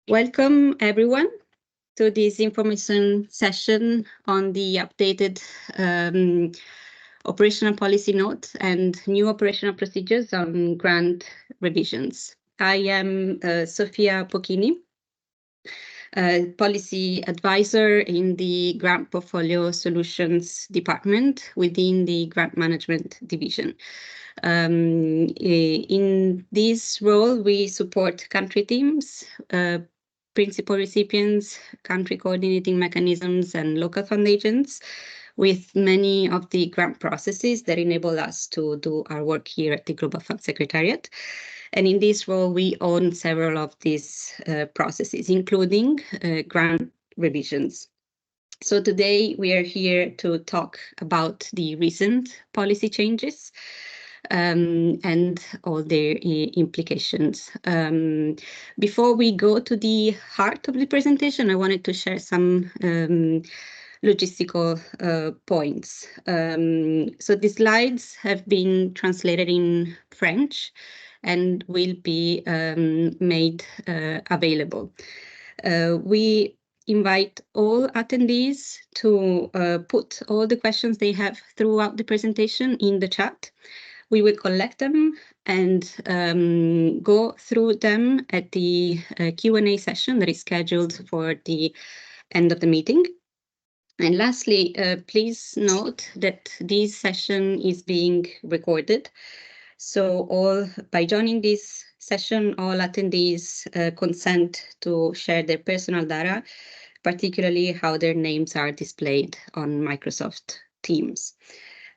Welcome everyone to this information session on the updated operational policy note and new operational procedures on grant revisions. I am Sofia Pochini, policy advisor in the Grant Portfolio Solutions Department within the Grant Management Division. In this role, we support country teams, principal recipients, country coordinating mechanisms, and local fund agents with many of the grant processes that enable us to do our work here at the Global Fund Secretariat. And in this role, we own several of these processes, including grant revisions. So today we are here to talk about the recent policy changes and all their implications. Before we go to the heart of the presentation, I wanted to share some logistical points. So the slides have been translated in French and will be made available. We invite all attendees to put all the questions they have throughout the presentation in the chat. We will collect them and go through them at the Q&A session that is scheduled for the end of the meeting. And lastly, please note that this session is being recorded. So by joining this session, all attendees consent to share their personal data, particularly how their names are displayed on Microsoft Teams.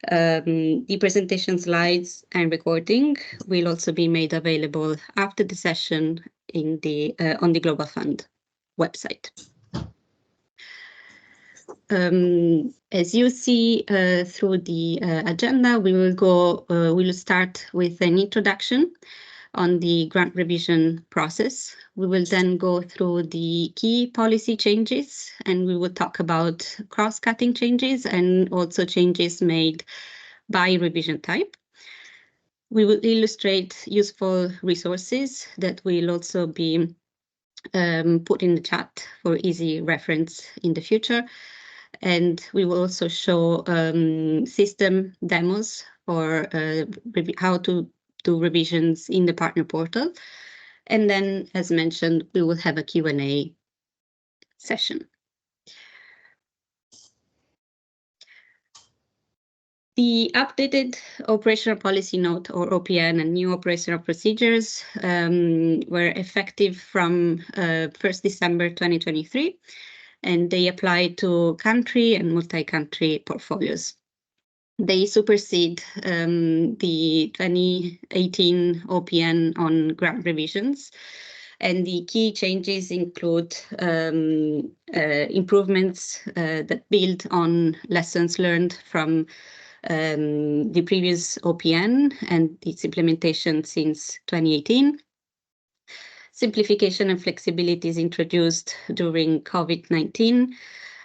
The presentation slides and recording will also be made available after the session in on the Global Fund website. As you see through the agenda, we will start with an introduction on the grant revision process. We will then go through the key policy changes, and we will talk about cross-cutting changes and also changes made by revision type. We will illustrate useful resources that will also be put in the chat for easy reference in the future. And we will also show system demos for how to do revisions in the partner portal. And then, as mentioned, we will have a Q&A session. The updated operational policy note, or OPN, and new operational procedures were effective from 1st December 2023, and they apply to country and multi-country portfolios. They supersede the 2018 OPN on grant revisions, and the key changes include improvements that build on lessons learned from the previous OPN and its implementation since 2018. Simplification and flexibility is introduced during COVID-19,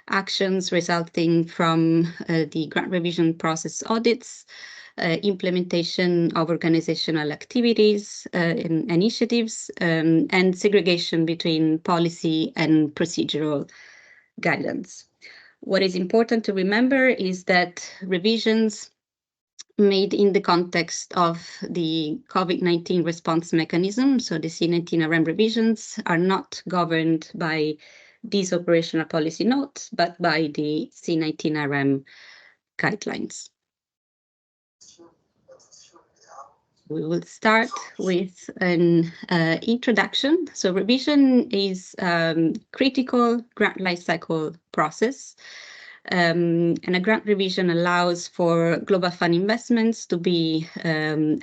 actions resulting from the grant revision process audits, implementation of organizational activities and initiatives, and segregation between policy and procedural guidance. What is important to remember is that revisions made in the context of the COVID-19 response mechanism, so the C19RM revisions, are not governed by these operational policy notes, but by the C19RM guidelines. We will start with an introduction. So revision is a critical grant lifecycle process. And a grant revision allows for global fund investments to be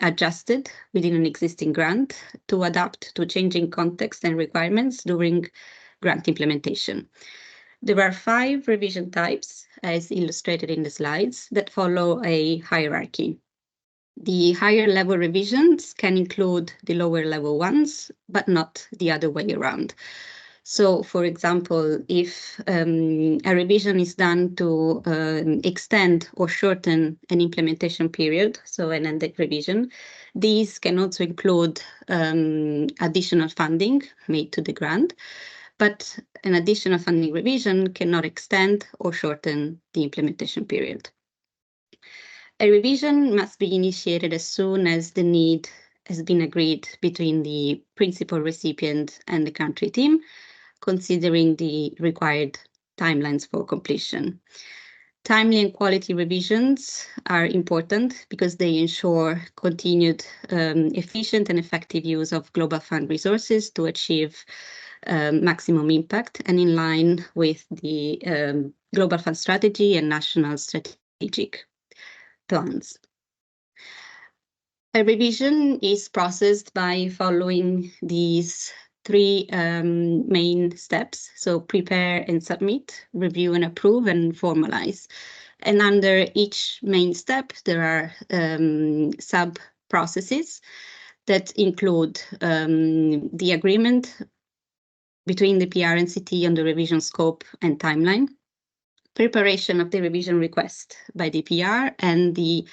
adjusted within an existing grant to adapt to changing context and requirements during grant implementation. There are 5 revision types, as illustrated in the slides, that follow a hierarchy. The higher level revisions can include the lower level ones, but not the other way around. So, for example, if a revision is done to extend or shorten an implementation period, so an ended revision, these can also include additional funding made to the grant, but an additional funding revision cannot extend or shorten the implementation period. A revision must be initiated as soon as the need has been agreed between the principal recipient and the country team, considering the required timelines for completion. Timely and quality revisions are important because they ensure continued efficient and effective use of Global Fund resources to achieve maximum impact and in line with the Global Fund strategy and national strategic plans. A revision is processed by following these three main steps. So prepare and submit, review and approve, and formalize. And under each main step, there are sub-processes that include the agreement between the PR and CT on the revision scope and timeline, preparation of the revision request by the PR and the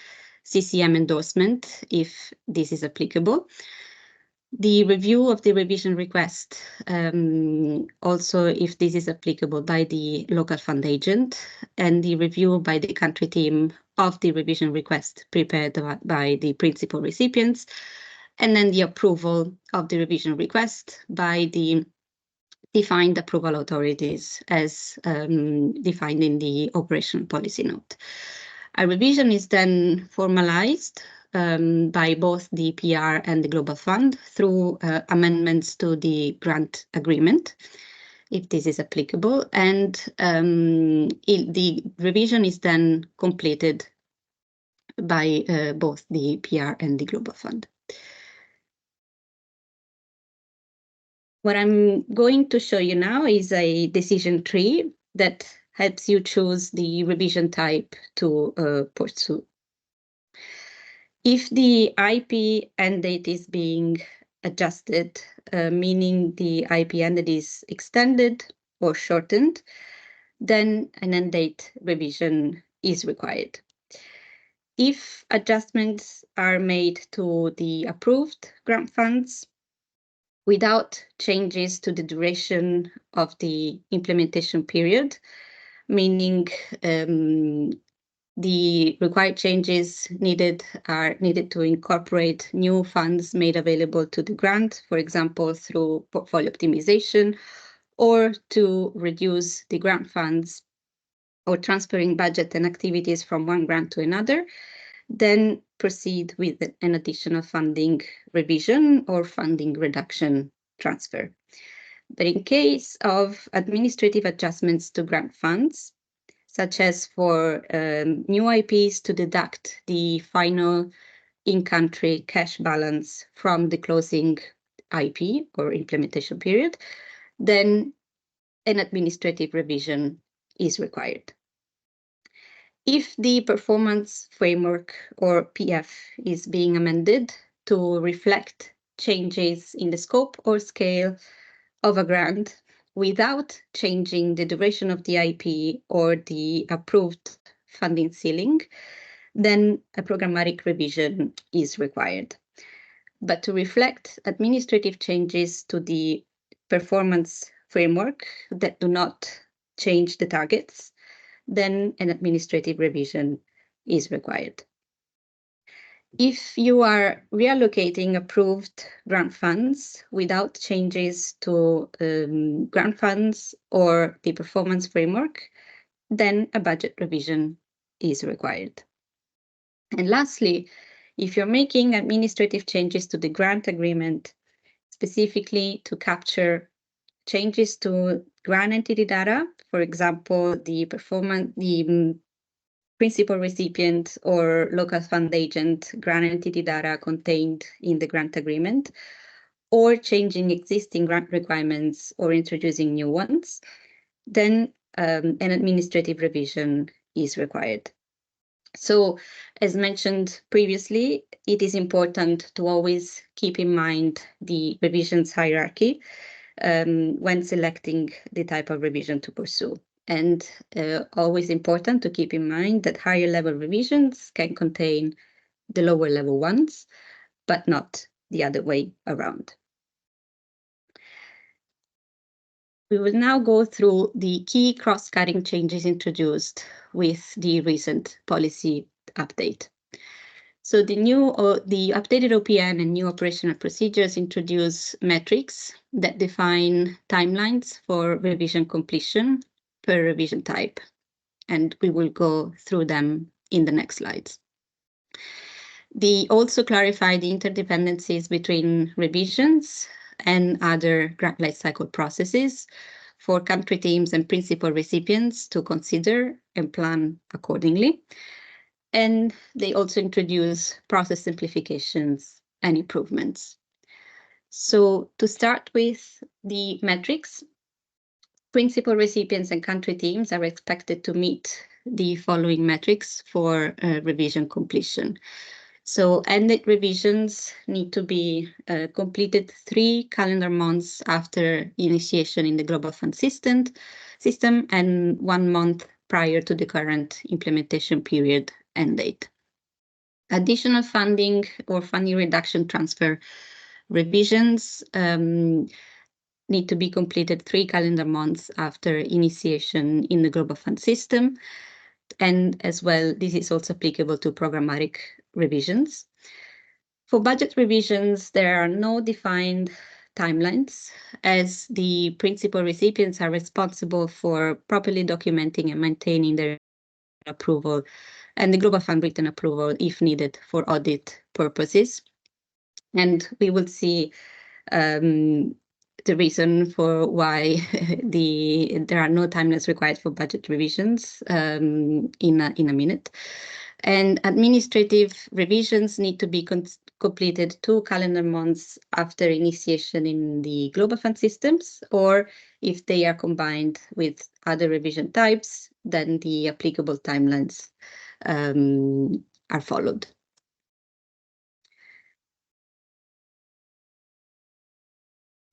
CCM endorsement, if this is applicable. The review of the revision request, also if this is applicable by the local fund agent, and the review by the country team of the revision request prepared by the principal recipients, and then the approval of the revision request by the defined approval authorities as defined in the operational policy note. A revision is then formalized by both the PR and the Global Fund through amendments to the grant agreement, if this is applicable, and the revision is then completed by both the PR and the Global Fund. What I'm going to show you now is a decision tree that helps you choose the revision type to pursue. If the IP end date is being adjusted, meaning the IP end date is extended or shortened, then an end date revision is required. If adjustments are made to the approved grant funds without changes to the duration of the implementation period, meaning the required changes are needed to incorporate new funds made available to the grant, for example, through portfolio optimization, or to reduce the grant funds or transferring budget and activities from one grant to another, then proceed with an additional funding revision or funding reduction transfer. But in case of administrative adjustments to grant funds, such as for new IPs to deduct the final in-country cash balance from the closing IP or implementation period, then an administrative revision is required. If the performance framework or PF is being amended to reflect changes in the scope or scale of a grant without changing the duration of the IP or the approved funding ceiling, then a programmatic revision is required. But to reflect administrative changes to the performance framework that do not change the targets, then an administrative revision is required. If you are reallocating approved grant funds without changes to grant funds or the performance framework, then a budget revision is required. And lastly, if you're making administrative changes to the grant agreement, specifically to capture changes to grant entity data, for example, the principal recipient or local fund agent grant entity data contained in the grant agreement, or changing existing grant requirements or introducing new ones, then an administrative revision is required. So, as mentioned previously, it is important to always keep in mind the revisions hierarchy when selecting the type of revision to pursue. And always important to keep in mind that higher level revisions can contain the lower level ones, but not the other way around. We will now go through the key cross-cutting changes introduced with the recent policy update. So the updated OPN and new operational procedures introduce metrics that define timelines for revision completion per revision type. And we will go through them in the next slides. They also clarify the interdependencies between revisions and other grant lifecycle processes for country teams and principal recipients to consider and plan accordingly. And they also introduce process simplifications and improvements. So to start with the metrics, principal recipients and country teams are expected to meet the following metrics for revision completion. So end date revisions need to be completed 3 calendar months after initiation in the Global Fund system and 1 month prior to the current implementation period end date. Additional funding or funding reduction transfer revisions need to be completed 3 calendar months after initiation in the Global Fund system. And as well, this is also applicable to programmatic revisions. For budget revisions, there are no defined timelines, as the principal recipients are responsible for properly documenting and maintaining their approval and the Global Fund written approval if needed for audit purposes. And we will see the reason for why there are no timelines required for budget revisions in a minute. And administrative revisions need to be completed 2 calendar months after initiation in the Global Fund systems, or if they are combined with other revision types, then the applicable timelines are followed.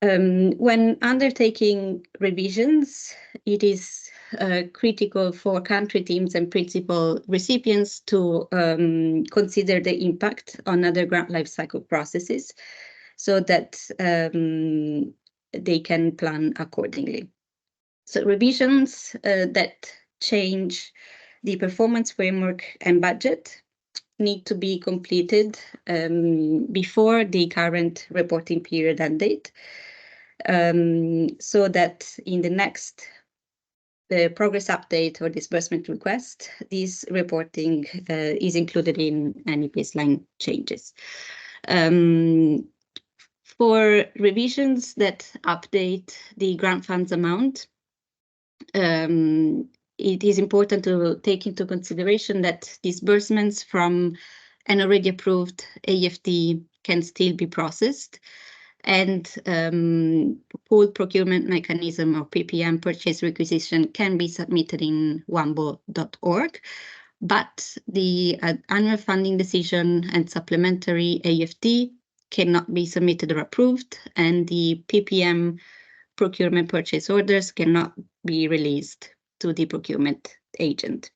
When undertaking revisions, it is critical for country teams and principal recipients to consider the impact on other grant lifecycle processes so that they can plan accordingly. So revisions that change the performance framework and budget need to be completed before the current reporting period end date, so that in the next progress update or disbursement request, this reporting is included in any baseline changes. For revisions that update the grant funds amount, it is important to take into consideration that disbursements from an already approved AFT can still be processed, and pooled procurement mechanism or PPM purchase requisition can be submitted in wambo.org, but the annual funding decision and supplementary AFT cannot be submitted or approved, and the PPM procurement purchase orders cannot be released to the procurement agent.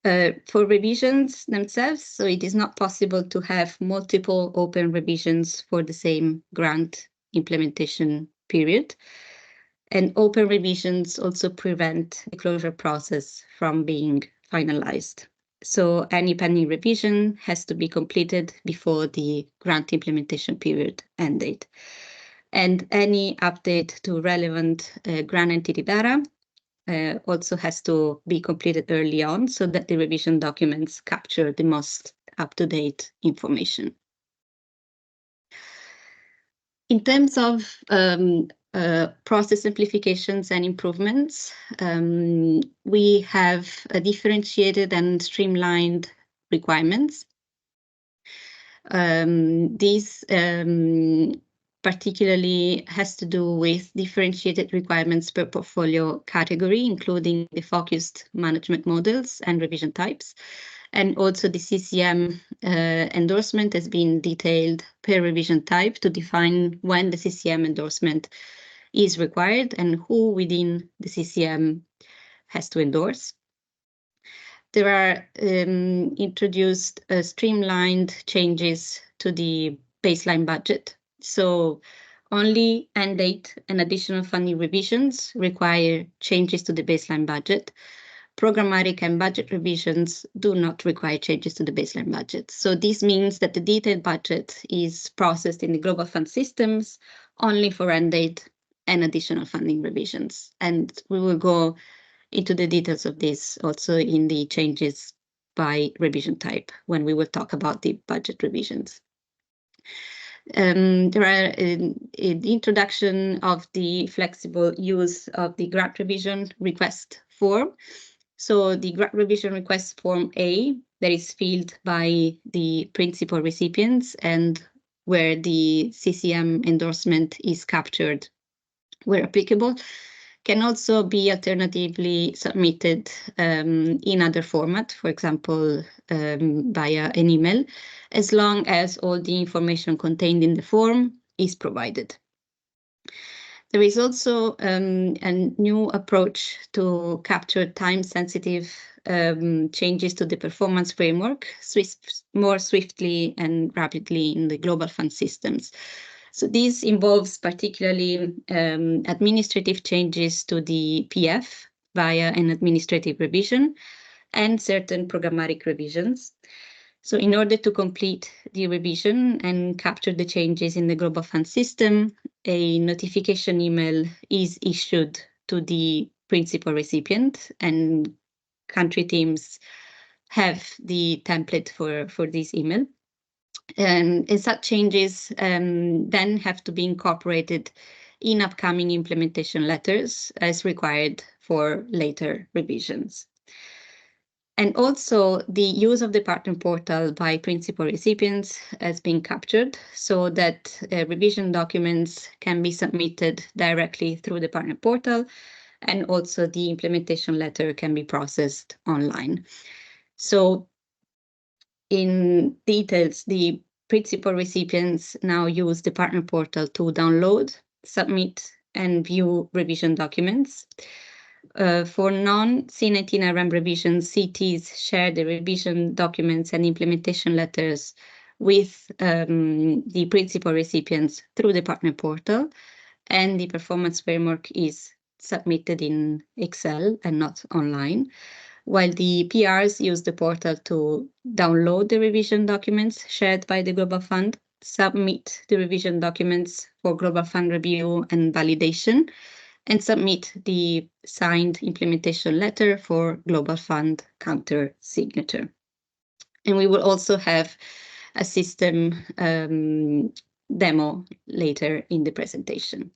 For revisions themselves, so it is not possible to have multiple open revisions for the same grant implementation period. And open revisions also prevent the closure process from being finalized. So any pending revision has to be completed before the grant implementation period end date. And any update to relevant grant entity data also has to be completed early on so that the revision documents capture the most up-to-date information. In terms of process simplifications and improvements, we have differentiated and streamlined requirements. These particularly has to do with differentiated requirements per portfolio category, including the focused management models and revision types, And also the CCM endorsement has been detailed per revision type to define when the CCM endorsement is required and who within the CCM has to endorse. There are introduced streamlined changes to the baseline budget. So only end date and additional funding revisions require changes to the baseline budget. Programmatic and budget revisions do not require changes to the baseline budget. So this means that the detailed budget is processed in the global fund systems only for end date and additional funding revisions. And we will go into the details of this also in the changes by revision type when we will talk about the budget revisions. There are the introduction of the flexible use of the grant revision request form. So the grant revision request form A that is filled by the principal recipients and where the CCM endorsement is captured where applicable, can also be alternatively submitted in other format, for example, via an email, as long as all the information contained in the form is provided. There is also a new approach to capture time-sensitive changes to the performance framework more swiftly and rapidly in the global fund systems. So this involves particularly administrative changes to the PF via an administrative revision and certain programmatic revisions. So in order to complete the revision and capture the changes in the global fund system, a notification email is issued to the principal recipient, and country teams have the template for this email. And such changes then have to be incorporated in upcoming implementation letters as required for later revisions. And also the use of the partner portal by principal recipients has been captured so that revision documents can be submitted directly through the partner portal, and also the implementation letter can be processed online. So in details, the principal recipients now use the partner portal to download, submit, and view revision documents. For non-C19RM revisions, CTs share the revision documents and implementation letters with the principal recipients through the partner portal, and the performance framework is submitted in Excel and not online, while the PRs use the portal to download the revision documents shared by the Global Fund, submit the revision documents for Global Fund review and validation, and submit the signed implementation letter for Global Fund counter signature. And we will also have a system demo later in the presentation.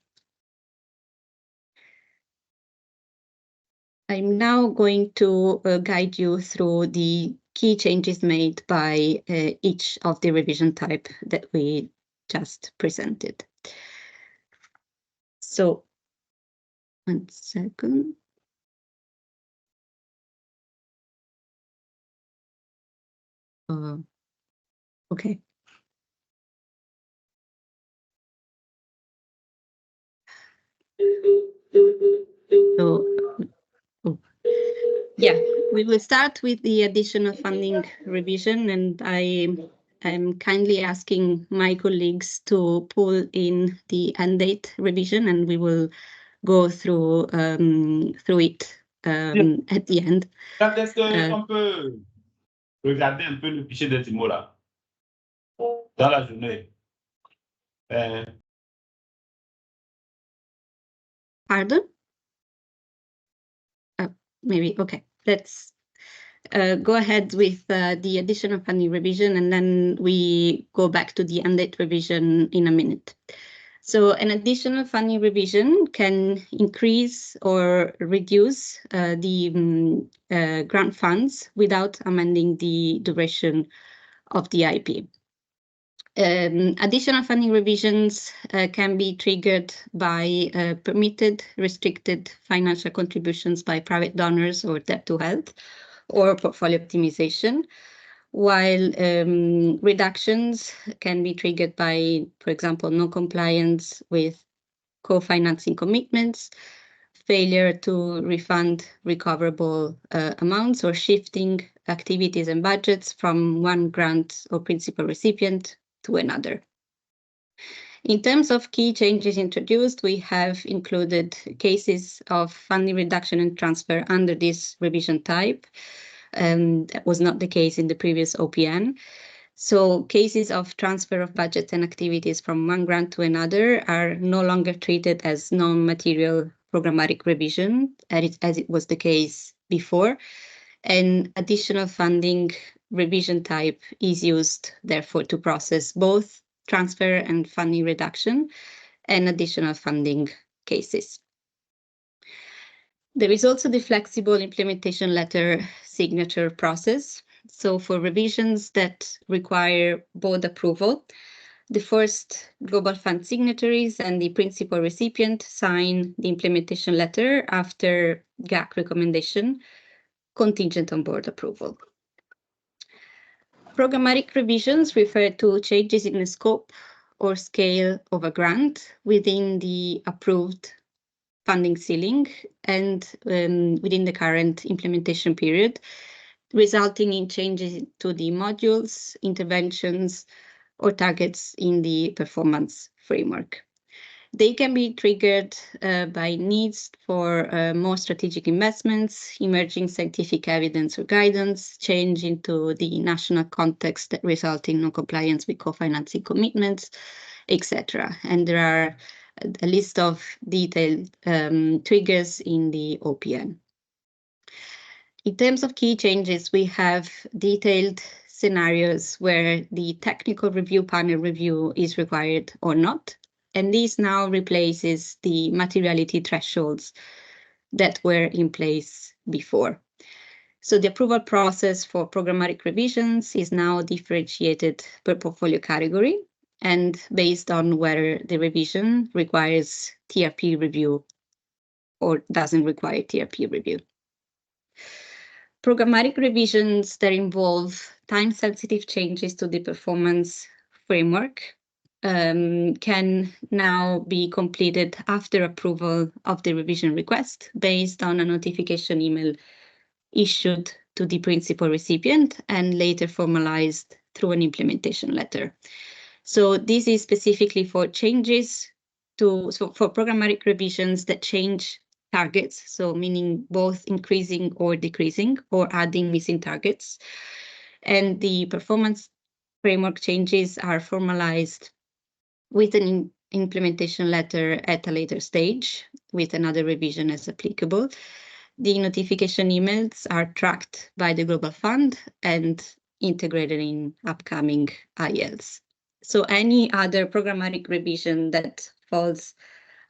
I'm now going to guide you through the key changes made by each of the revision type that we just presented. So, 1 second. Okay. So, yeah, we will start with the additional funding revision, and I'm kindly asking my colleagues to pull in the end date revision, and we will go through it at the end. Est-ce qu'on peut regarder un peu le fichier de Timo là dans la journée? Pardon? Maybe, okay. Let's go ahead with the additional funding revision, and then we go back to the end date revision in a minute. So an additional funding revision can increase or reduce the grant funds without amending the duration of the IP. Additional funding revisions can be triggered by permitted restricted financial contributions by private donors or debt to health, or portfolio optimization, while reductions can be triggered by, for example, non-compliance with co-financing commitments, failure to refund recoverable amounts, or shifting activities and budgets from one grant or principal recipient to another. In terms of key changes introduced, we have included cases of funding reduction and transfer under this revision type. That was not the case in the previous OPN. So cases of transfer of budgets and activities from one grant to another are no longer treated as non-material programmatic revision, as it was the case before. And additional funding revision type is used, therefore, to process both transfer and funding reduction and additional funding cases. There is also the flexible implementation letter signature process. So for revisions that require board approval, the first Global Fund signatories and the principal recipient sign the implementation letter after GAC recommendation, contingent on board approval. Programmatic revisions refer to changes in the scope or scale of a grant within the approved funding ceiling and within the current implementation period, resulting in changes to the modules, interventions, or targets in the performance framework. They can be triggered by needs for more strategic investments, emerging scientific evidence or guidance, change into the national context that result in non-compliance with co-financing commitments, etc. And there are a list of detailed triggers in the OPN. In terms of key changes, we have detailed scenarios where the technical review panel review is required or not. And this now replaces the materiality thresholds that were in place before. So the approval process for programmatic revisions is now differentiated per portfolio category and based on whether the revision requires TRP review or doesn't require TRP review. Programmatic revisions that involve time-sensitive changes to the performance framework can now be completed after approval of the revision request based on a notification email issued to the principal recipient and later formalized through an implementation letter. So this is specifically for changes for programmatic revisions that change targets, so meaning both increasing or decreasing or adding missing targets. And the performance framework changes are formalized with an implementation letter at a later stage, with another revision as applicable. The notification emails are tracked by the Global Fund and integrated in upcoming ILs. So any other programmatic revision that falls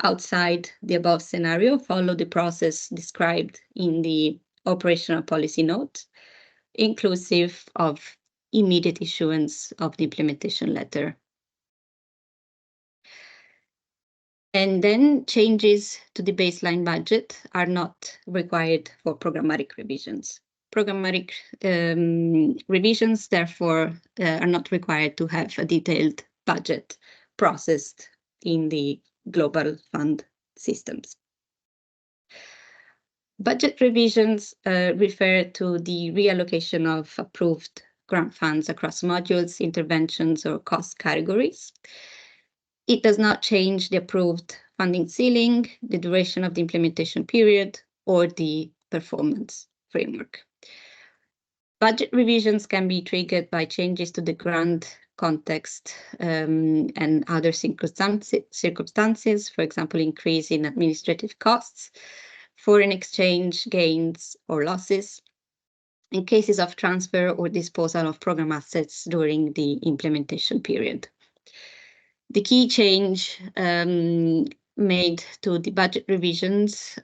outside the above scenario follow the process described in the operational policy note, inclusive of immediate issuance of the implementation letter. And then changes to the baseline budget are not required for programmatic revisions. Programmatic revisions, therefore, are not required to have a detailed budget processed in the Global Fund systems. Budget revisions refer to the reallocation of approved grant funds across modules, interventions, or cost categories. It does not change the approved funding ceiling, the duration of the implementation period, or the performance framework. Budget revisions can be triggered by changes to the grant context and other circumstances, for example, increase in administrative costs, foreign exchange gains or losses, in cases of transfer or disposal of program assets during the implementation period. The key change made to the budget revisions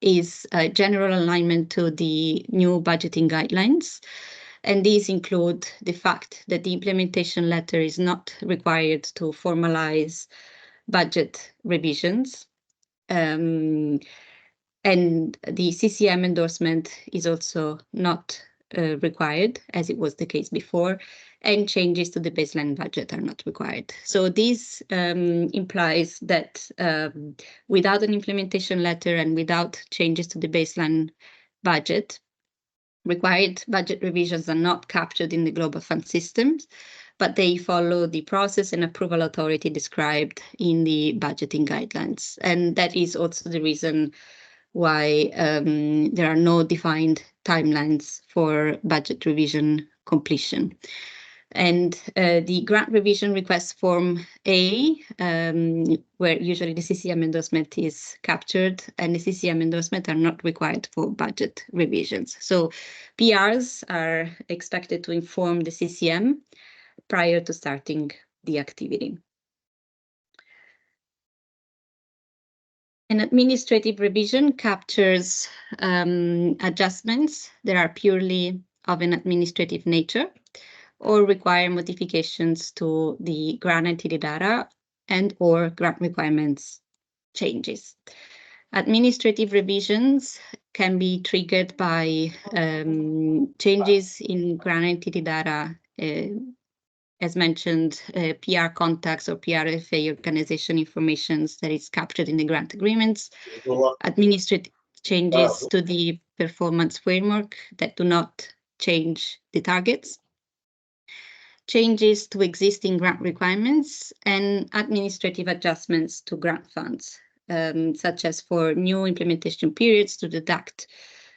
is a general alignment to the new budgeting guidelines. And these include the fact that the implementation letter is not required to formalize budget revisions. And the CCM endorsement is also not required, as it was the case before, and changes to the baseline budget are not required. So this implies that without an implementation letter and without changes to the baseline budget, required budget revisions are not captured in the Global Fund systems, but they follow the process and approval authority described in the budgeting guidelines. And that is also the reason why there are no defined timelines for budget revision completion. And the grant revision request form A, where usually the CCM endorsement is captured, and the CCM endorsement are not required for budget revisions. So PRs are expected to inform the CCM prior to starting the activity. An administrative revision captures adjustments that are purely of an administrative nature or require modifications to the grant entity data and or grant requirements changes. Administrative revisions can be triggered by changes in grant entity data, as mentioned, PR contacts or PRFA organization information that is captured in the grant agreements, administrative changes to the performance framework that do not change the targets, changes to existing grant requirements, and administrative adjustments to grant funds, such as for new implementation periods to deduct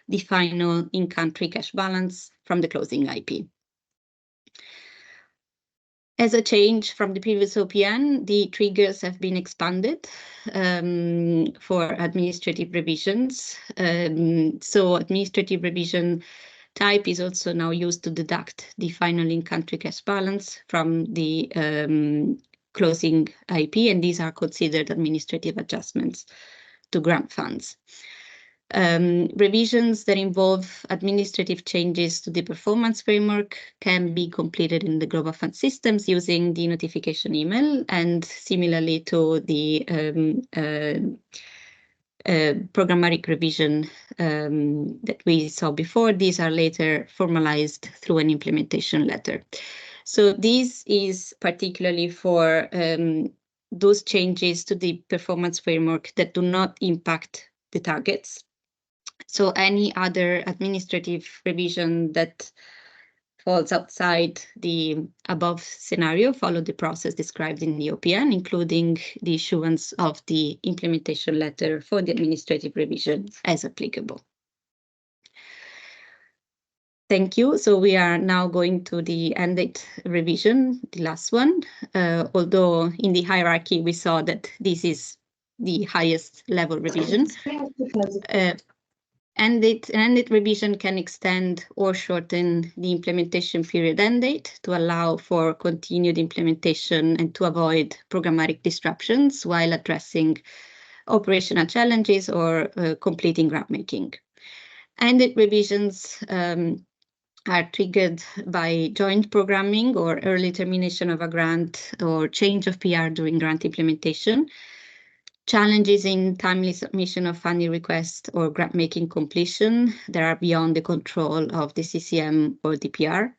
the final in-country cash balance from the closing IP. As a change from the previous OPN, the triggers have been expanded for administrative revisions. So administrative revision type is also now used to deduct the final in-country cash balance from the closing IP, and these are considered administrative adjustments to grant funds. Revisions that involve administrative changes to the performance framework can be completed in the Global Fund systems using the notification email, and similarly to the programmatic revision that we saw before, these are later formalized through an implementation letter. So this is particularly for those changes to the performance framework that do not impact the targets. So any other administrative revision that falls outside the above scenario follow the process described in the OPN, including the issuance of the implementation letter for the administrative revision as applicable. Thank you. So we are now going to the end date revision, the last one, although in the hierarchy we saw that this is the highest level revision. End date revision can extend or shorten the implementation period end date to allow for continued implementation and to avoid programmatic disruptions while addressing operational challenges or completing grant making. End date revisions are triggered by joint programming or early termination of a grant or change of PR during grant implementation, challenges in timely submission of funding requests or grant making completion that are beyond the control of the CCM or DPR,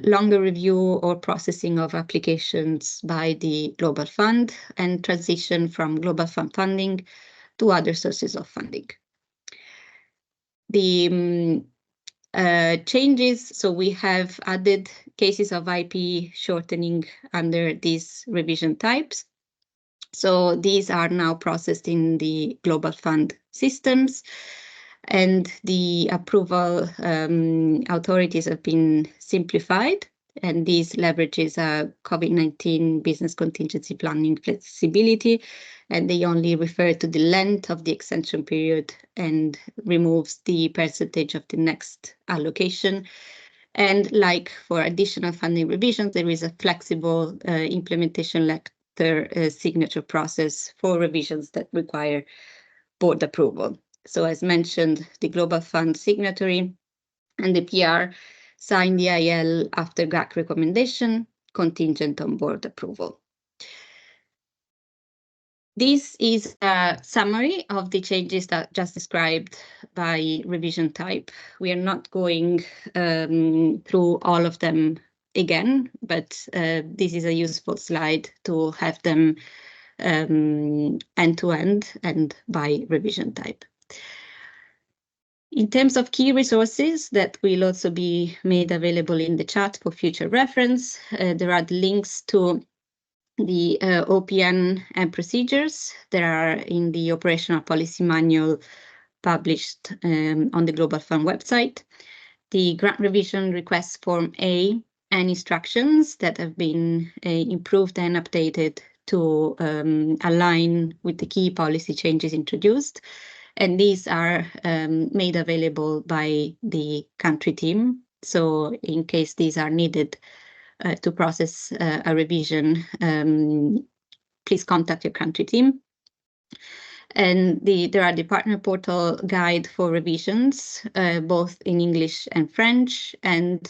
longer review or processing of applications by the Global Fund, and transition from Global Fund funding to other sources of funding. The changes, so we have added cases of IP shortening under these revision types. So these are now processed in the Global Fund systems, and the approval authorities have been simplified, and this leverages COVID-19 business contingency planning flexibility, and they only refer to the length of the extension period and removes the percentage of the next allocation. And like for additional funding revisions, there is a flexible implementation letter signature process for revisions that require board approval. So as mentioned, the Global Fund signatory and the PR sign the IL after GAC recommendation, contingent on board approval. This is a summary of the changes that just described by revision type. We are not going through all of them again, but this is a useful slide to have them end-to-end and by revision type. In terms of key resources that will also be made available in the chat for future reference, there are links to the OPN and procedures that are in the operational policy manual published on the Global Fund website, the grant revision request form A and instructions that have been improved and updated to align with the key policy changes introduced. And these are made available by the country team. So in case these are needed to process a revision, please contact your country team. And there are the partner portal guide for revisions, both in English and French, and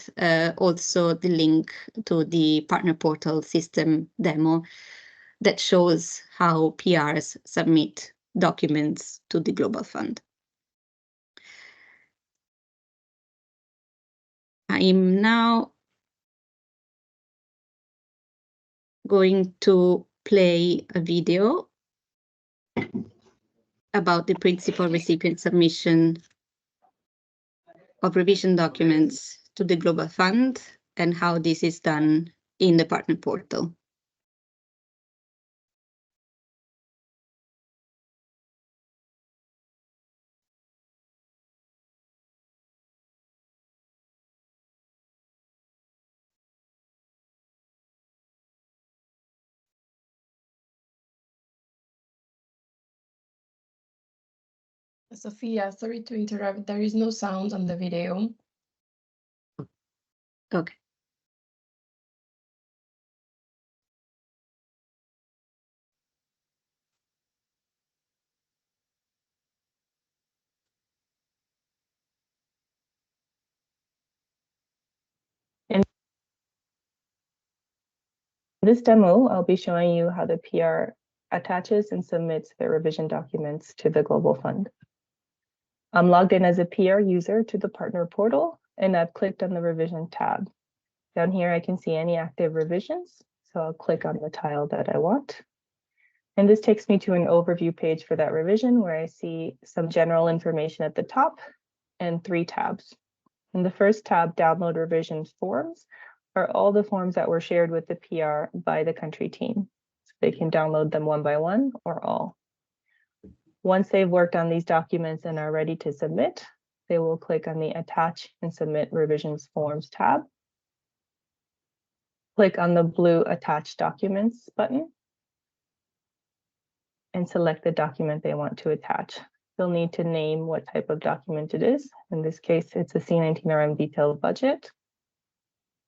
also the link to the partner portal system demo that shows how PRs submit documents to the Global Fund. I'm now going to play a video about the principal recipient submission of revision documents to the Global Fund and how this is done in the partner portal. Sophia, sorry to interrupt. There is no sound on the video. Okay. In this demo, I'll be showing you how the PR attaches and submits their revision documents to the Global Fund. I'm logged in as a PR user to the partner portal, and I've clicked on the revision tab. Down here, I can see any active revisions, so I'll click on the tile that I want. And this takes me to an overview page for that revision where I see some general information at the top and 3 tabs. In the first tab, Download Revision Forms, are all the forms that were shared with the PR by the country team. So they can download them one by one or all. Once they've worked on these documents and are ready to submit, they will click on the Attach and Submit Revisions Forms tab. Click on the blue Attach Documents button and select the document they want to attach. They'll need to name what type of document it is. In this case, it's a C19RM detailed budget.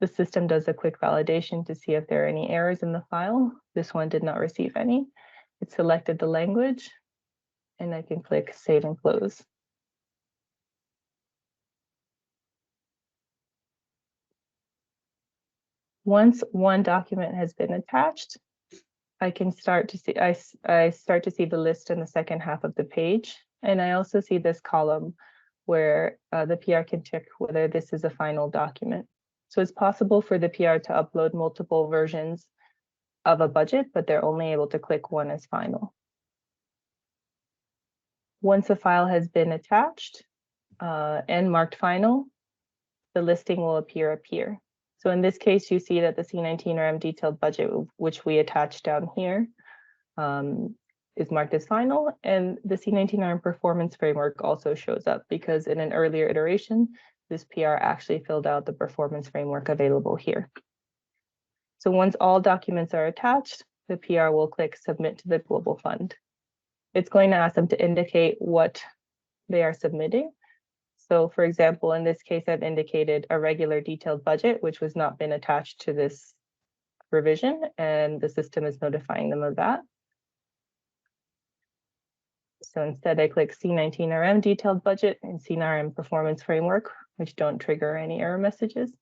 The system does a quick validation to see if there are any errors in the file. This one did not receive any. It selected the language, and I can click Save and Close. Once one document has been attached, I can start to see I start to see the list in the second half of the page, and I also see this column where the PR can check whether this is a final document. So it's possible for the PR to upload multiple versions of a budget, but they're only able to click one as final. Once a file has been attached and marked final, the listing will appear up here. So in this case, you see that the C19RM detailed budget, which we attached down here, is marked as final, and the C19RM performance framework also shows up because in an earlier iteration, this PR actually filled out the performance framework available here. So once all documents are attached, the PR will click Submit to the Global Fund. It's going to ask them to indicate what they are submitting. So for example, in this case, I've indicated a regular detailed budget, which was not been attached to this revision, and the system is notifying them of that. So instead, I click C19RM detailed budget and C19RM performance framework, which don't trigger any error messages.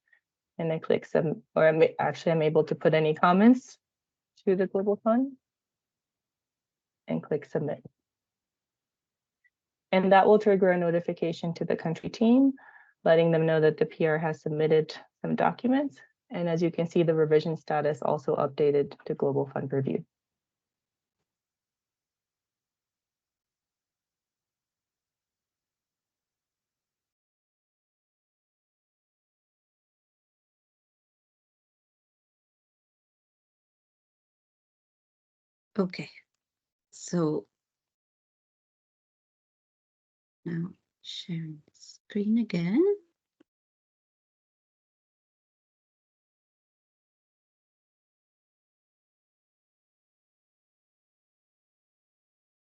And I click some, or I'm able to put any comments to the Global Fund and and click submit. And that will trigger a notification to the country team, letting them know that the PR has submitted some documents. And as you can see, the revision status also updated to Global Fund Review. Okay, so now sharing the screen again.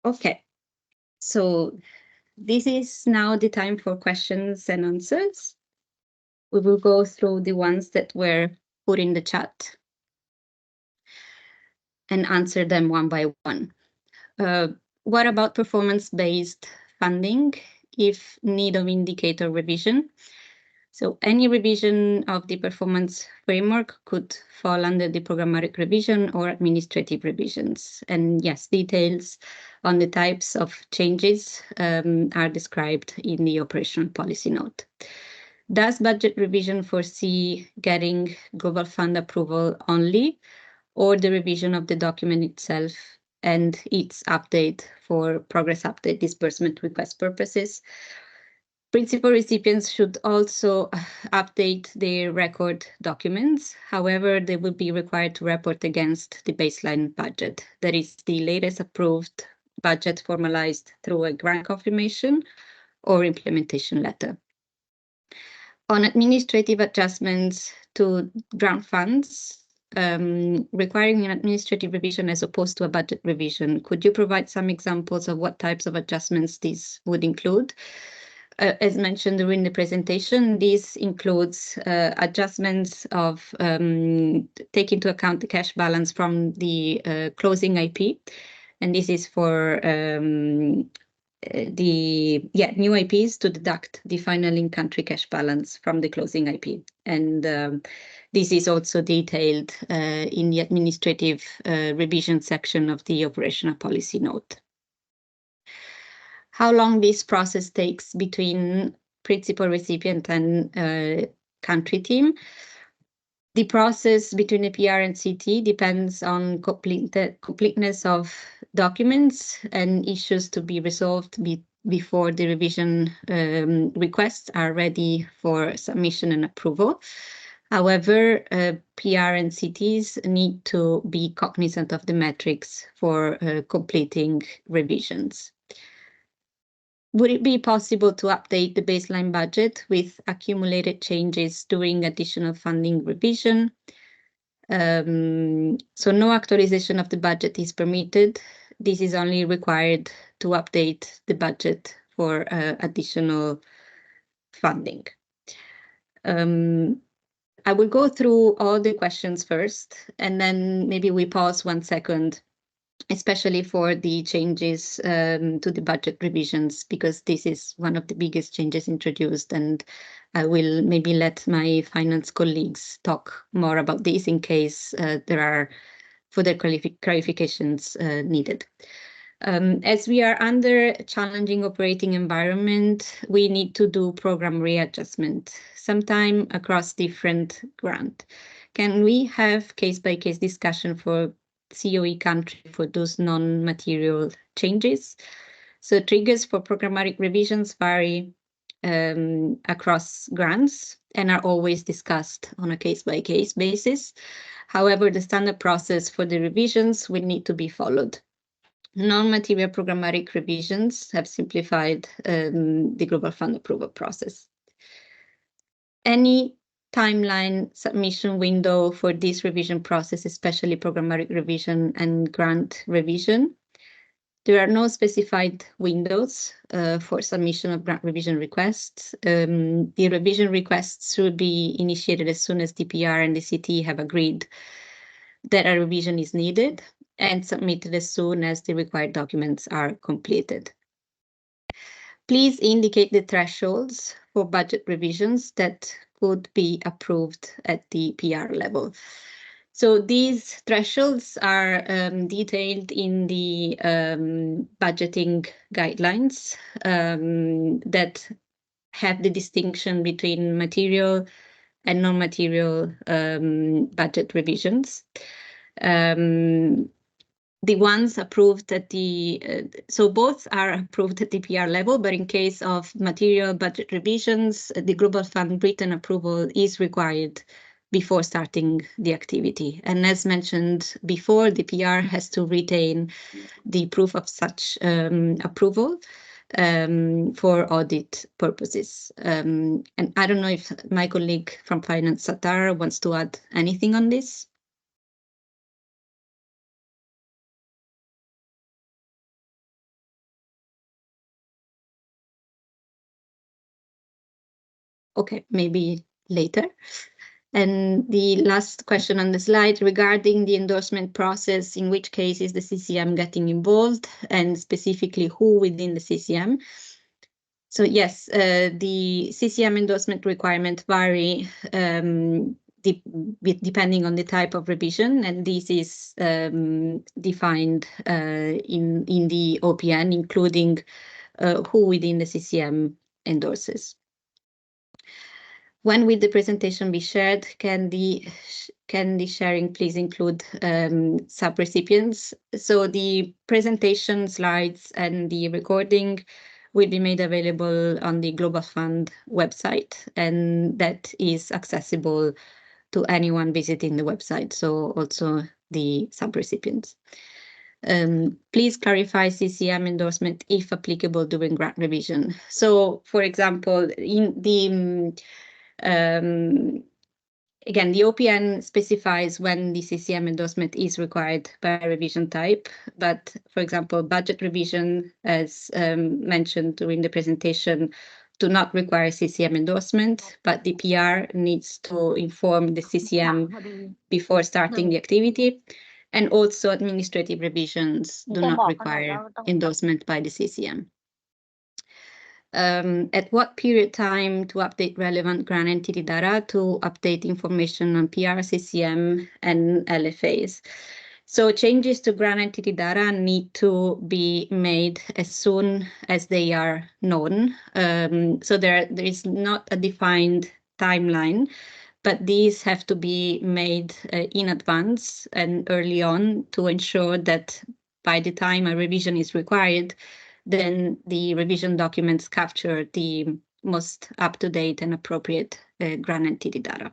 Okay, so this is now the time for questions and answers. We will go through the ones that were put in the chat and answer them one by one. What about performance-based funding if need of indicator revision? So any revision of the performance framework could fall under the programmatic revision or administrative revisions. And yes, details on the types of changes are described in the operational policy note. Does budget revision foresee getting Global Fund approval only, or the revision of the document itself and its update for progress update disbursement request purposes? Principal recipients should also update their record documents. However, they will be required to report against the baseline budget. That is the latest approved budget formalized through a grant confirmation or implementation letter. On administrative adjustments to grant funds, requiring an administrative revision as opposed to a budget revision, could you provide some examples of what types of adjustments these would include? As mentioned during the presentation, this includes adjustments of take into account the cash balance from the closing IP, and this is for new IPs to deduct the final in-country cash balance from the closing IP. And this is also detailed in the administrative revision section of the operational policy note. How long this process takes between principal recipient and country team. The process between the PR and CT depends on completeness of documents and issues to be resolved before the revision requests are ready for submission and approval. However, PR and CTs need to be cognizant of the metrics for completing revisions. Would it be possible to update the baseline budget with accumulated changes during additional funding revision? So no actualization of the budget is permitted. This is only required to update the budget for additional funding. I will go through all the questions first, and then maybe we pause 1 second, especially for the changes to the budget revisions, because this is one of the biggest changes introduced, and I will maybe let my finance colleagues talk more about this in case there are further clarifications needed. As we are under a challenging operating environment, we need to do program readjustment, sometime across different grants. Can we have case-by-case discussion for COE country for those non-material changes? So triggers for programmatic revisions vary across grants and are always discussed on a case-by-case basis. However, the standard process for the revisions will need to be followed. Non-material programmatic revisions have simplified the Global Fund approval process. Any timeline submission window for this revision process, especially programmatic revision and grant revision? There are no specified windows for submission of grant revision requests. The revision requests should be initiated as soon as the PR and the CT have agreed that a revision is needed, and submitted as soon as the required documents are completed. Please indicate the thresholds for budget revisions that could be approved at the PR level. So these thresholds are detailed in the budgeting guidelines that have the distinction between material and non-material budget revisions. The ones approved at so both are approved at the PR level, but in case of material budget revisions, the Global Fund written approval is required before starting the activity. And as mentioned before, the PR has to retain the proof of such approval for audit purposes. And I don't know if my colleague from Finance, Sattar, wants to add anything on this. Okay, maybe later. And the last question on the slide regarding the endorsement process, in which case is the CCM getting involved, and specifically who within the CCM? So yes, the CCM endorsement requirement vary depending on the type of revision, and this is defined in the OPN, including who within the CCM endorses. When will the presentation be shared? Can the sharing please include sub-recipients? So the presentation slides and the recording will be made available on the Global Fund website, and that is accessible to anyone visiting the website, so also the sub-recipients. Please clarify CCM endorsement if applicable during grant revision. So, for example, in the again, the OPN specifies when the CCM endorsement is required by revision type, but for example, budget revision, as mentioned during the presentation, do not require CCM endorsement, but the PR needs to inform the CCM before starting the activity. And also administrative revisions do not require endorsement by the CCM. At what period time to update relevant grant entity data to update information on PR, CCM, and LFAs? So changes to grant entity data need to be made as soon as they are known. So there is not a defined timeline, but these have to be made in advance and early on to ensure that by the time a revision is required, then the revision documents capture the most up-to-date and appropriate grant entity data.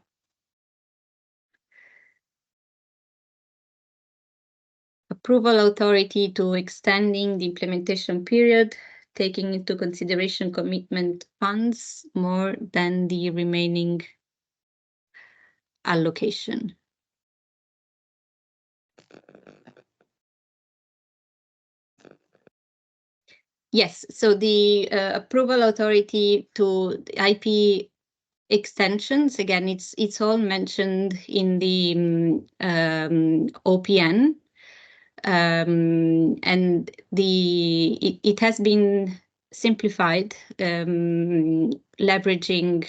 Approval authority to extending the implementation period, taking into consideration commitment funds more than the remaining allocation. Yes, so the approval authority to IP extensions, again, it's all mentioned in the OPN, and it has been simplified, leveraging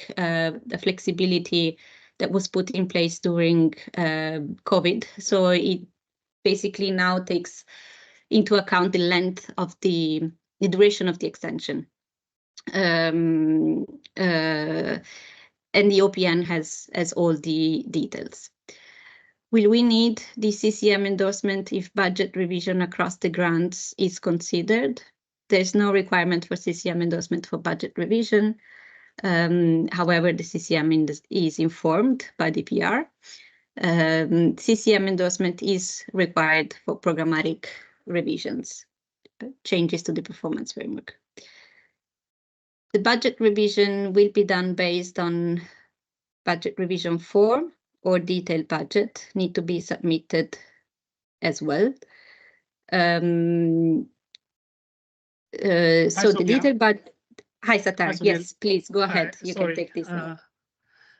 the flexibility that was put in place during COVID. So it basically now takes into account the length of the duration of the extension. And the OPN has all the details. Will we need the CCM endorsement if budget revision across the grants is considered? There's no requirement for CCM endorsement for budget revision. However, the CCM is informed by the PR. CCM endorsement is required for programmatic revisions, changes to the performance framework. The budget revision will be done based on budget revision form or detailed budget need to be submitted as well. So the detailed budget. Hi, Sattar. Yes, please go ahead. You can take this now.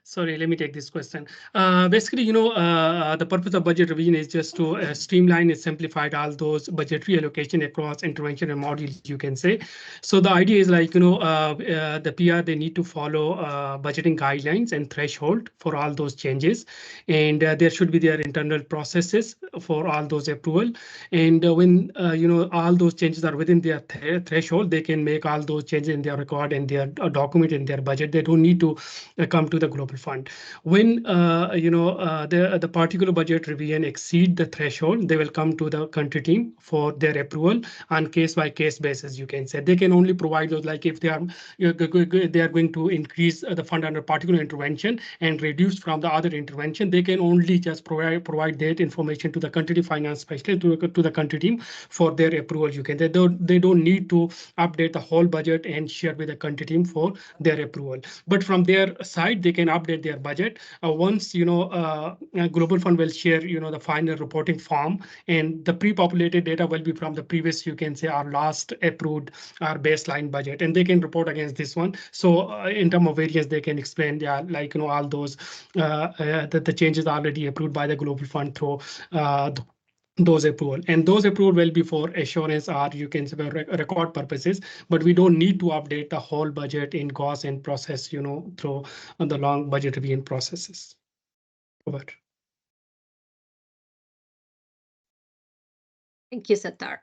Sorry, let me take this question. Basically, the purpose of budget revision is just to streamline and simplify all those budgetary allocation across intervention and modules, you can say. So the idea is like, the PR, they need to follow budgeting guidelines and threshold for all those changes. And there should be their internal processes for all those approval. And when, all those changes are within their threshold, they can make all those changes in their record and their document in their budget. They don't need to come to the global fund. When the particular budget revision exceed the threshold, they will come to the country team for their approval on case by case basis. You can say they can only provide those, like if they are going to increase the fund under particular intervention and reduce from the other intervention, they can only just provide that information to the country finance specialist, to the country team for their approval. You can, they don't need to update the whole budget and share with the country team for their approval. But from their side, they can update their budget once global fund will share the final reporting form, and the pre-populated data will be from the previous, you can say, our last approved our baseline budget, and they can report against this one. So in terms of variance, they can explain, like all those the changes already approved by the global fund through those approval, and those approval will be for assurance, or you can say record purposes, but we don't need to update the whole budget in cost and process, through the long budget revision processes. Over. Thank you, Sattar.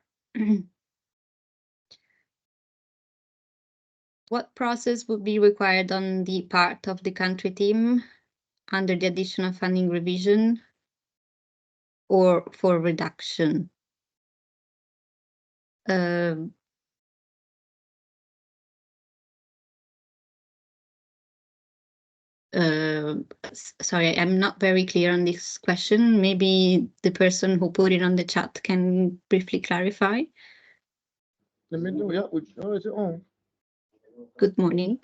What process would be required on the part of the country team under the additional funding revision or for reduction? Sorry, I'm not very clear on this question. Maybe the person who put it on the chat can briefly clarify. Let me know. Yeah, is it on? Good morning.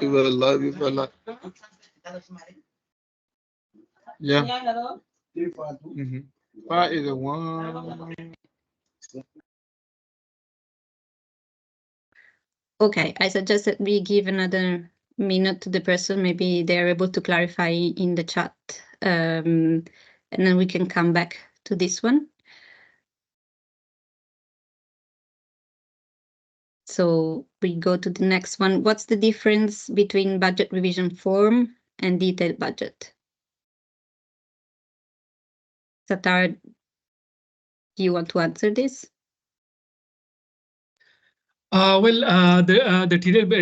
We will love you for life. Yeah. Mm-hmm. 581. Okay, I suggest that we give another minute to the person. Maybe they're able to clarify in the chat, and then we can come back to this one. So we go to the next one. What's the difference between budget revision form and detailed budget? Sattar, do you want to answer this? The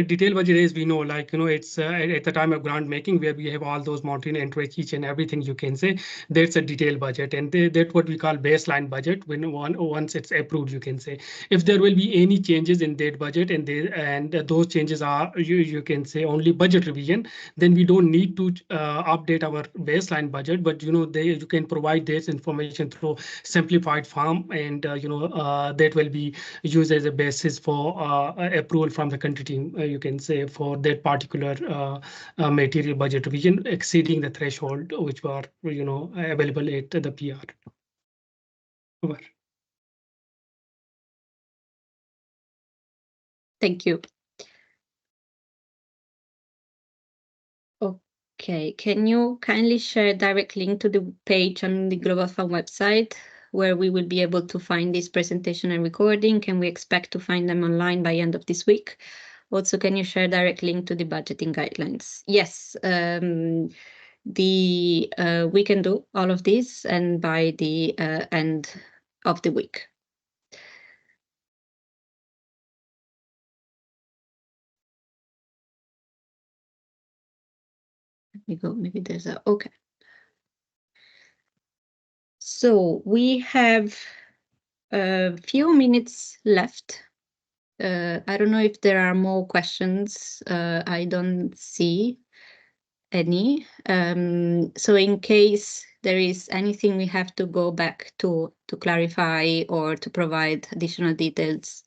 detailed budget is, we know, like, it's at the time of grant making, where we have all those mountain entries, each and everything, you can say that's a detailed budget, and that's what we call baseline budget. When once it's approved, you can say if there will be any changes in that budget, and those changes are, you can say, only budget revision, then we don't need to update our baseline budget, but you can provide this information through simplified form, and that will be used as a basis for approval from the country team, you can say, for that particular material budget revision exceeding the threshold which were available at the PR. Over. Thank you. Okay, can you kindly share a direct link to the page on the Global Fund website where we will be able to find this presentation and recording? Can we expect to find them online by end of this week? Also, can you share a direct link to the budgeting guidelines? Yes, we can do all of this, and by the end of the week. Let me go, maybe there's a, okay. So we have a few minutes left. I don't know if there are more questions. I don't see any. So in case there is anything we have to go back to clarify or to provide additional details,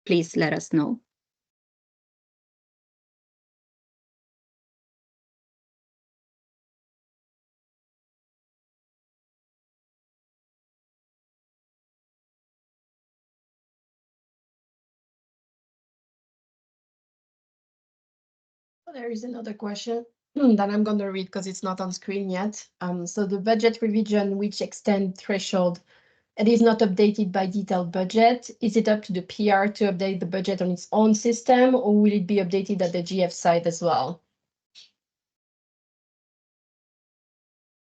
please let us know. There is another question that I'm going to read because it's not on screen yet. So the budget revision which extend threshold, it is not updated by detailed budget. Is it up to the PR to update the budget on its own system, or will it be updated at the GF side as well?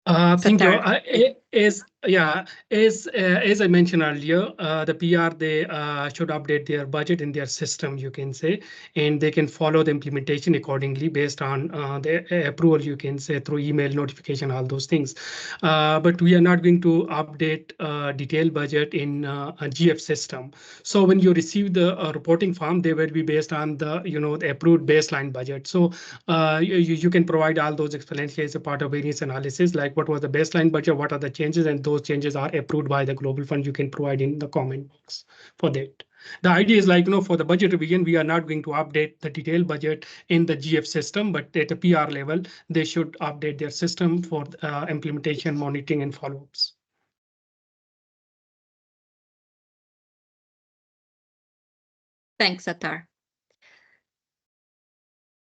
Thank you. Sattar. As I mentioned earlier, the PR, they should update their budget in their system, you can say, and they can follow the implementation accordingly based on the approval, you can say, through email notification, all those things. But we are not going to update detailed budget in a GF system. So when you receive the reporting form, they will be based on the the approved baseline budget. So you can provide all those explanations as a part of variance analysis, like what was the baseline budget, what are the changes, and those changes are approved by the Global Fund. You can provide in the comment box for that. The idea is like, for the budget revision, we are not going to update the detailed budget in the GF system, but at the PR level, they should update their system for implementation, monitoring, and follow-ups. Thanks, Sattar.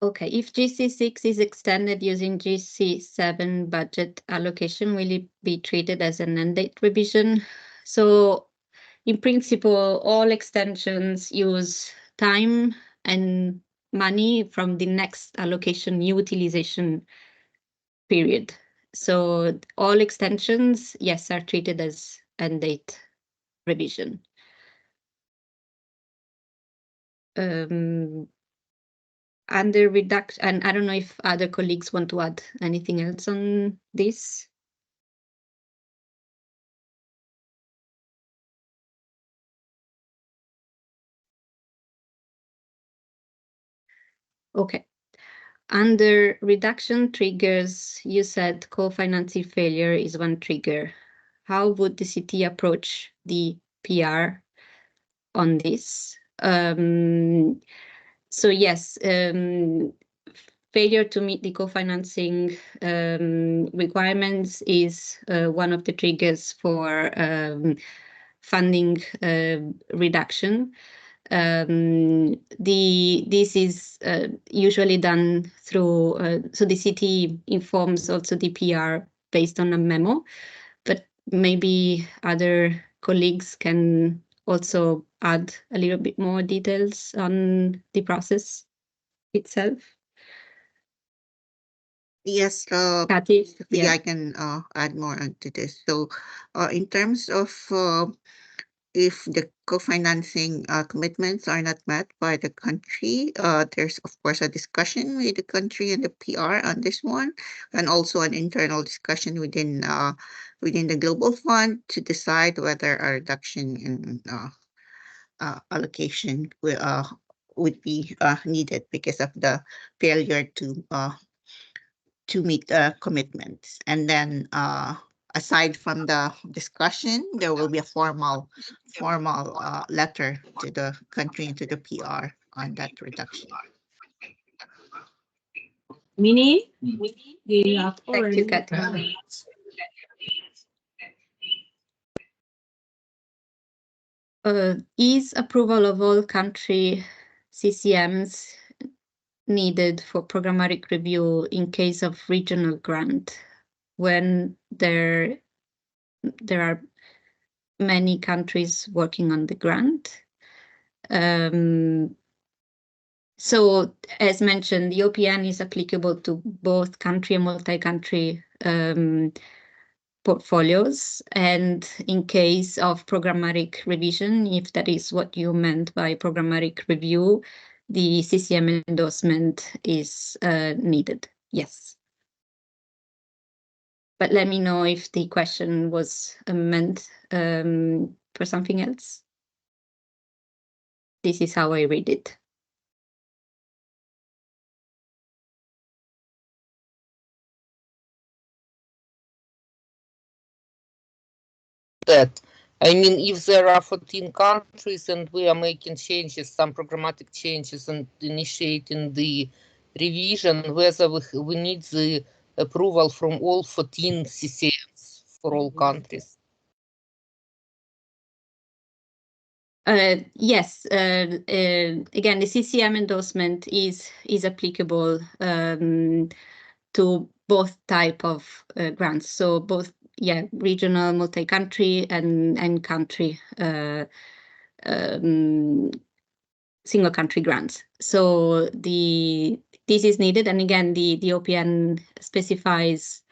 Okay, if GC6 is extended using GC7 budget allocation, will it be treated as an end date revision? So in principle, all extensions use time and money from the next allocation utilization period. So all extensions, yes, are treated as end date revision. Under reduction, and I don't know if other colleagues want to add anything else on this. Okay. Under reduction triggers, you said co-financing failure is one trigger. How would the CT approach the PR on this? So yes, failure to meet the co-financing requirements is one of the triggers for funding reduction. This is usually done through, so the CT informs also the PR based on a memo, but maybe other colleagues can also add a little bit more details on the process itself. Yes, Kathy, yeah, I can add more onto this. So in terms of if the co-financing commitments are not met by the country, there's of course a discussion with the country and the PR on this one, and also an internal discussion within the Global Fund to decide whether a reduction in allocation would be needed because of the failure to meet the commitments. And then aside from the discussion, there will be a formal letter to the country and to the PR on that reduction. Minnie, thank you, Kathy. Is approval of all country CCMs needed for programmatic review in case of regional grant when there are many countries working on the grant? So as mentioned, the OPN is applicable to both country and multi-country portfolios. And in case of programmatic revision, if that is what you meant by programmatic review, the CCM endorsement is needed, yes. But let me know if the question was meant for something else. This is how I read it. That I mean, if there are 14 countries and we are making changes, some programmatic changes, and initiating the revision, whether we need the approval from all 14 CCMs for all countries. Yes, again, the CCM endorsement is applicable to both type of grants. So both, yeah, regional, multi-country, and country, single country grants. So this is needed, and again, the OPN specifies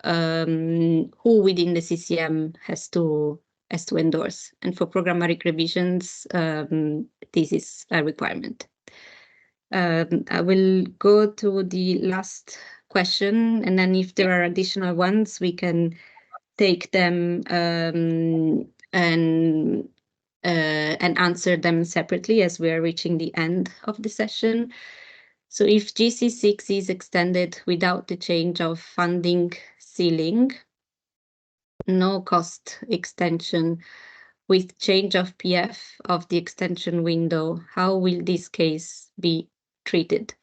who within the CCM has to endorse. And for programmatic revisions, this is a requirement. I will go to the last question, and then if there are additional ones, we can take them and answer them separately as we are reaching the end of the session. So if GC6 is extended without the change of funding ceiling, no cost extension with change of PF of the extension window, how will this case be treated?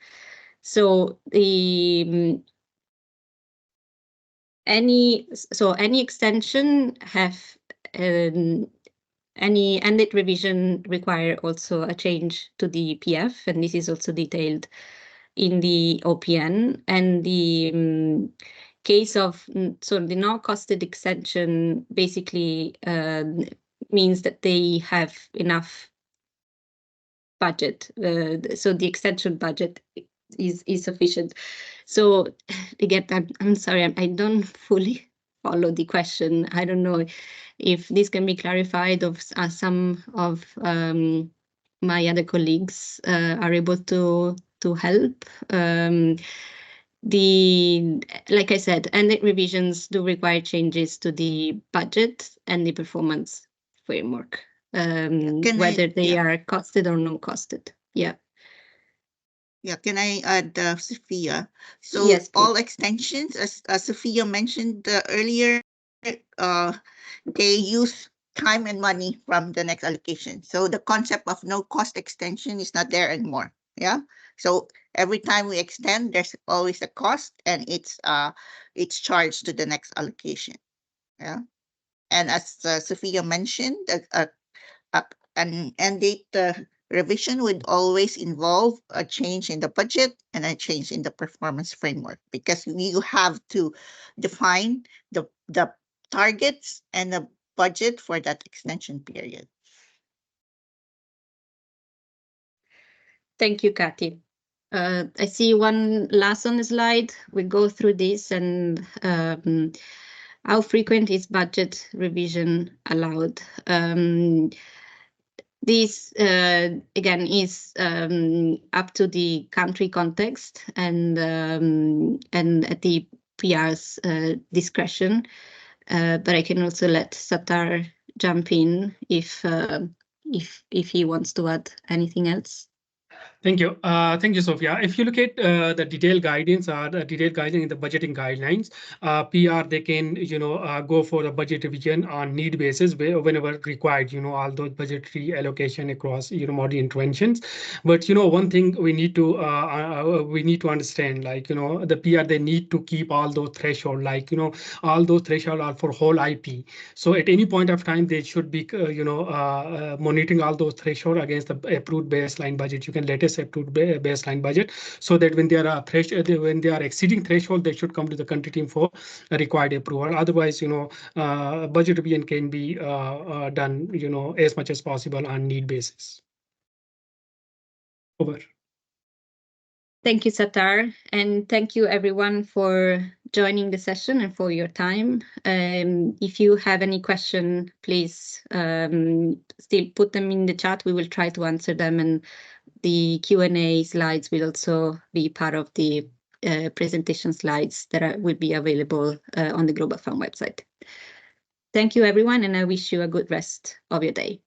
So any extension have any ended revision require also a change to the PF, and this is also detailed in the OPN. And the case of, so the no-costed extension basically means that they have enough budget. So the extension budget is sufficient. So again, I'm sorry, I don't fully follow the question. I don't know if this can be clarified, of some of my other colleagues are able to help. Like I said, ended revisions do require changes to the budget and the performance framework, whether they are costed or non-costed. Yeah. Yeah, can I add, Sophia? So Yes, please. all extensions, as Sophia mentioned earlier, they use time and money from the next allocation. So the concept of no cost extension is not there anymore. Yeah. So every time we extend, there's always a cost, and it's charged to the next allocation. Yeah. And as Sophia mentioned, an end date revision would always involve a change in the budget and a change in the performance framework, because you have to define the targets and the budget for that extension period. Thank you, Kathy. I see one last on the slide. We go through this, and how frequent is budget revision allowed? This, again, is up to the country context and at the PR's discretion. But I can also let Sattar jump in if he wants to add anything else. Thank you. Thank you, Sophia. If you look at the detailed guidance or the detailed guidance in the budgeting guidelines, PR, they can, go for a budget revision on need basis whenever required, all those budgetary allocation across, model interventions. But, one thing we need to understand, like, the PR, they need to keep all those thresholds, like, all those thresholds are for whole IP. So at any point of time, they should be, monitoring all those thresholds against the approved baseline budget. You can let us approved baseline budget, so that when they are exceeding threshold, they should come to the country team for a required approval. Otherwise, budget revision can be done, as much as possible on need basis. Over. Thank you, Sattar, and thank you everyone for joining the session and for your time. If you have any question, please still put them in the chat. We will try to answer them, and the Q&A slides will also be part of the presentation slides that will be available on the Global Fund website. Thank you, everyone, and I wish you a good rest of your day.